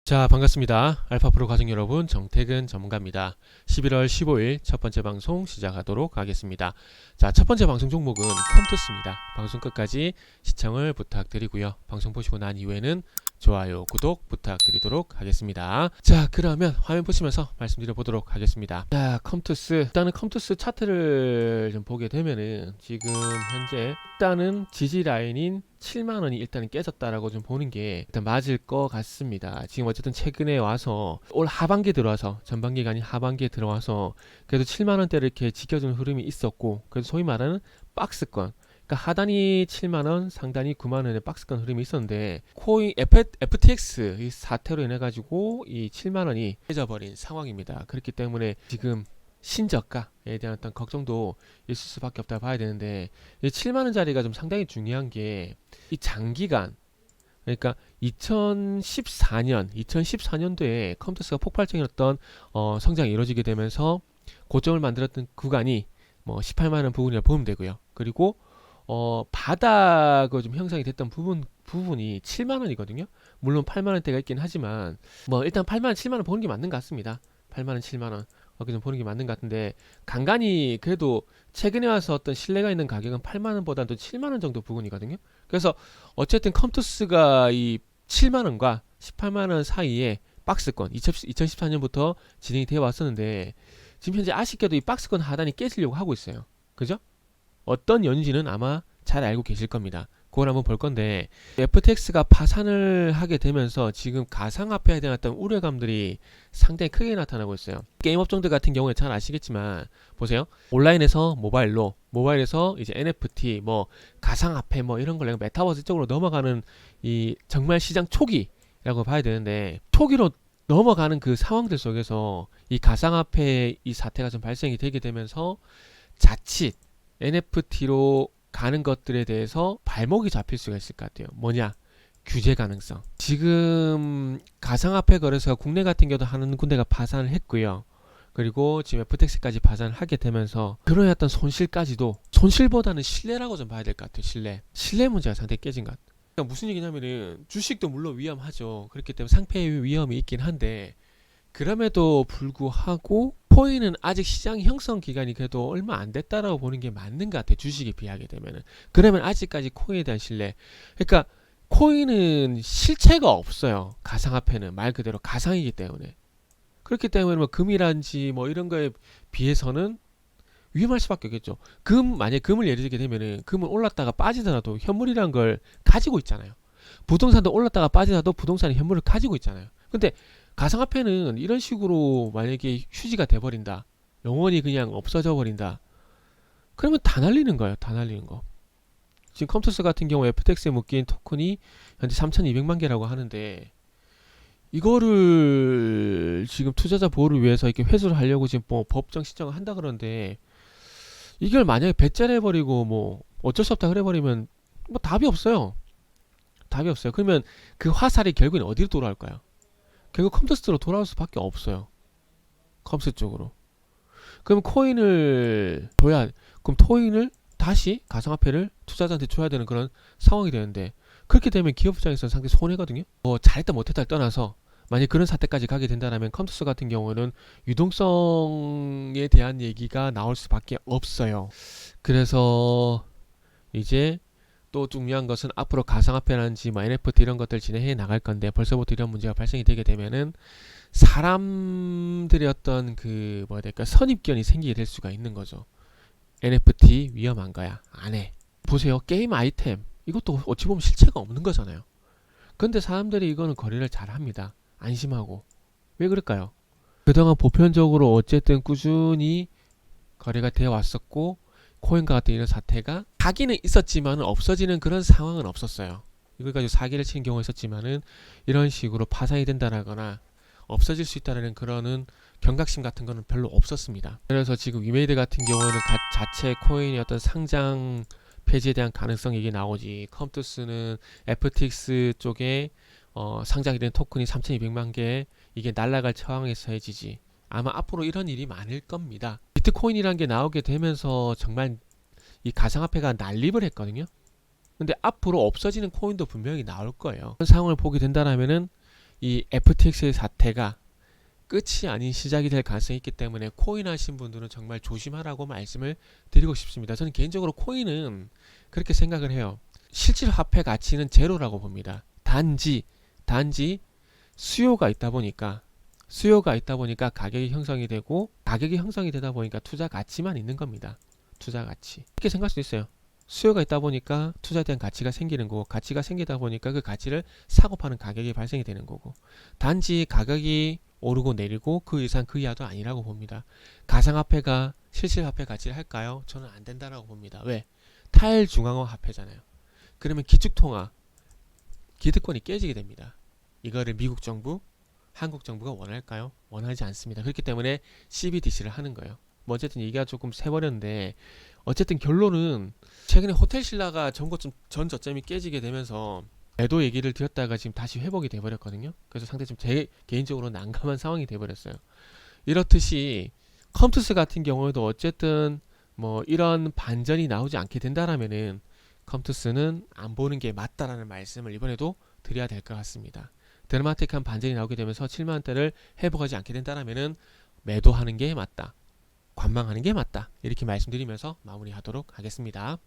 자, 반갑습니다. 알파프로 가족 여러분, 정태근 전문가입니다. 11월 15일 첫 번째 방송 시작하도록 하겠습니다. 자, 첫 번째 방송 종목은 컴투스입니다. 방송 끝까지 시청을 부탁드리고요. 방송 보시고 난 이후에는 좋아요, 구독 부탁드리도록 하겠습니다. 자, 그러면 화면 보시면서 말씀드려 보도록 하겠습니다. 자, 컴투스. 일단은 컴투스 차트를 좀 보게 되면은 지금 현재 일단은 지지 라인인 7만원이 일단은 깨졌다라고 좀 보는 게 일단 맞을 것 같습니다. 지금 어쨌든 최근에 와서 올 하반기에 들어와서, 전반기가 아닌 하반기에 들어와서 그래도 7만원대를 이렇게 지켜주는 흐름이 있었고, 그래서 소위 말하는 박스권, 그러니까 하단이 7만원, 상단이 9만원의 박스권 흐름이 있었는데, 코인 FTX 이 사태로 인해 가지고 이 7만원이 깨져버린 상황입니다. 그렇기 때문에 지금 신저가에 대한 어떤 걱정도 있을 수밖에 없다 봐야 되는데, 이 7만원짜리가 좀 상당히 중요한 게 이 장기간, 그러니까 2014년도에 컴투스가 폭발적인 어떤 성장이 이루어지게 되면서 고점을 만들었던 구간이 뭐 18만원 부분이라 보면 되고요. 그리고 바닥으로 좀 형성이 됐던 부분이 7만원이거든요. 물론 8만원대가 있긴 하지만 뭐 일단 8만원, 7만원 보는 게 맞는 것 같습니다. 8만원, 7만원 거기 좀 보는 게 맞는 것 같은데, 간간히 그래도 최근에 와서 어떤 신뢰가 있는 가격은 8만원보다는 또 7만원 정도 부근이거든요. 그래서 어쨌든 컴투스가 이 7만원과 18만원 사이에 박스권 2014년부터 진행이 되어 왔었는데, 지금 현재 아쉽게도 이 박스권 하단이 깨지려고 하고 있어요. 그죠? 어떤 연인지는 아마 잘 알고 계실 겁니다. 그걸 한번 볼 건데, FTX가 파산을 하게 되면서 지금 가상화폐에 대한 어떤 우려감들이 상당히 크게 나타나고 있어요. 게임 업종들 같은 경우에 잘 아시겠지만, 보세요. 온라인에서 모바일에서 이제 NFT, 뭐 가상화폐 뭐 이런 걸 메타버스 쪽으로 넘어가는 이 정말 시장 초기라고 봐야 되는데, 초기로 넘어가는 그 상황들 속에서 이 가상화폐 이 사태가 좀 발생이 되게 되면서 자칫 NFT로 가는 것들에 대해서 발목이 잡힐 수가 있을 것 같아요. 뭐냐? 규제 가능성. 지금 가상화폐 거래소가 국내 같은 경우도 하는 군데가 파산을 했고요. 그리고 지금 FTX까지 파산을 하게 되면서 그런 어떤 손실까지도, 손실보다는 신뢰라고 좀 봐야 될 것 같아요. 신뢰 문제가 상당히 깨진 것 같아요. 그러니까 무슨 얘기냐면은, 주식도 물론 위험하죠. 그렇기 때문에 상패의 위험이 있긴 한데, 그럼에도 불구하고 코인은 아직 시장 형성 기간이 그래도 얼마 안 됐다라고 보는 게 맞는 것 같아요. 주식에 비하게 되면은. 그러면 아직까지 코인에 대한 신뢰. 그러니까 코인은 실체가 없어요. 가상화폐는 말 그대로 가상이기 때문에. 그렇기 때문에 뭐 금이란지 뭐 이런 거에 비해서는 위험할 수밖에 없겠죠. 만약에 금을 예를 들게 되면은, 금은 올랐다가 빠지더라도 현물이란 걸 가지고 있잖아요. 부동산도 올랐다가 빠지더라도 부동산이 현물을 가지고 있잖아요. 근데 가상화폐는 이런 식으로 만약에 휴지가 돼버린다, 영원히 그냥 없어져 버린다, 그러면 다 날리는 거예요. 다 날리는 거. 지금 컴투스 같은 경우 FTX에 묶인 토큰이 현재 3,200만 개라고 하는데, 이거를 지금 투자자 보호를 위해서 이렇게 회수를 하려고 지금 뭐 법정 신청을 한다 그러는데, 이걸 만약에 배째를 해버리고 뭐 어쩔 수 없다 그래버리면 뭐 답이 없어요. 답이 없어요. 그러면 그 화살이 결국엔 어디로 돌아올까요? 결국 컴투스로 돌아올 수밖에 없어요. 컴투스 쪽으로. 그럼 코인을 다시 가상화폐를 투자자한테 줘야 되는 그런 상황이 되는데, 그렇게 되면 기업 입장에서는 상당히 손해거든요. 뭐 잘했다 못했다를 떠나서 만약 그런 사태까지 가게 된다면 컴투스 같은 경우는 유동성에 대한 얘기가 나올 수밖에 없어요. 그래서 이제 또 중요한 것은, 앞으로 가상화폐라든지 뭐 NFT 이런 것들 진행해 나갈 건데, 벌써부터 이런 문제가 발생이 되게 되면은 사람들의 어떤 그 뭐야 될까, 선입견이 생기게 될 수가 있는 거죠. NFT 위험한 거야, 안 해. 보세요, 게임 아이템 이것도 어찌 보면 실체가 없는 거잖아요. 근데 사람들이 이거는 거래를 잘 합니다. 안심하고. 왜 그럴까요? 그동안 보편적으로 어쨌든 꾸준히 거래가 되어 왔었고, 코인과 같은 이런 사태가 사기는 있었지만 없어지는 그런 상황은 없었어요. 이걸 가지고 사기를 치는 경우가 있었지만은 이런 식으로 파산이 된다라거나 없어질 수 있다는 그런 경각심 같은 거는 별로 없었습니다. 그래서 지금 위메이드 같은 경우는 자체 코인의 어떤 상장 폐지에 대한 가능성이 이게 나오지, 컴투스는 FTX 쪽에 상장이 된 토큰이 3,200만 개 이게 날아갈 처항에서 해지지. 아마 앞으로 이런 일이 많을 겁니다. 비트코인이라는 게 나오게 되면서 정말 이 가상화폐가 난립을 했거든요. 근데 앞으로 없어지는 코인도 분명히 나올 거예요. 그런 상황을 보게 된다면은 이 FTX의 사태가 끝이 아닌 시작이 될 가능성이 있기 때문에 코인 하신 분들은 정말 조심하라고 말씀을 드리고 싶습니다. 저는 개인적으로 코인은 그렇게 생각을 해요. 실질 화폐 가치는 제로라고 봅니다. 단지 수요가 있다 보니까 가격이 형성이 되고, 가격이 형성이 되다 보니까 투자 가치만 있는 겁니다. 투자 가치. 이렇게 생각할 수 있어요. 수요가 있다 보니까 투자에 대한 가치가 생기는 거고, 가치가 생기다 보니까 그 가치를 사고 파는 가격이 발생이 되는 거고, 단지 가격이 오르고 내리고 그 이상 그 이하도 아니라고 봅니다. 가상화폐가 실질화폐 가치를 할까요? 저는 안 된다라고 봅니다. 왜? 탈중앙화 화폐잖아요. 그러면 기축통화, 기득권이 깨지게 됩니다. 이거를 미국 정부, 한국 정부가 원할까요? 원하지 않습니다. 그렇기 때문에 CBDC를 하는 거예요. 뭐 어쨌든 얘기가 조금 새버렸는데, 어쨌든 결론은 최근에 호텔신라가 전 저점이 깨지게 되면서 매도 얘기를 드렸다가 지금 다시 회복이 돼버렸거든요. 그래서 상당히 좀 제 개인적으로 난감한 상황이 돼버렸어요. 이렇듯이 컴투스 같은 경우에도 어쨌든 뭐 이런 반전이 나오지 않게 된다라면은 컴투스는 안 보는 게 맞다라는 말씀을 이번에도 드려야 될 것 같습니다. 드라마틱한 반전이 나오게 되면서 7만원대를 회복하지 않게 된다라면은 매도하는 게 맞다, 관망하는 게 맞다, 이렇게 말씀드리면서 마무리하도록 하겠습니다.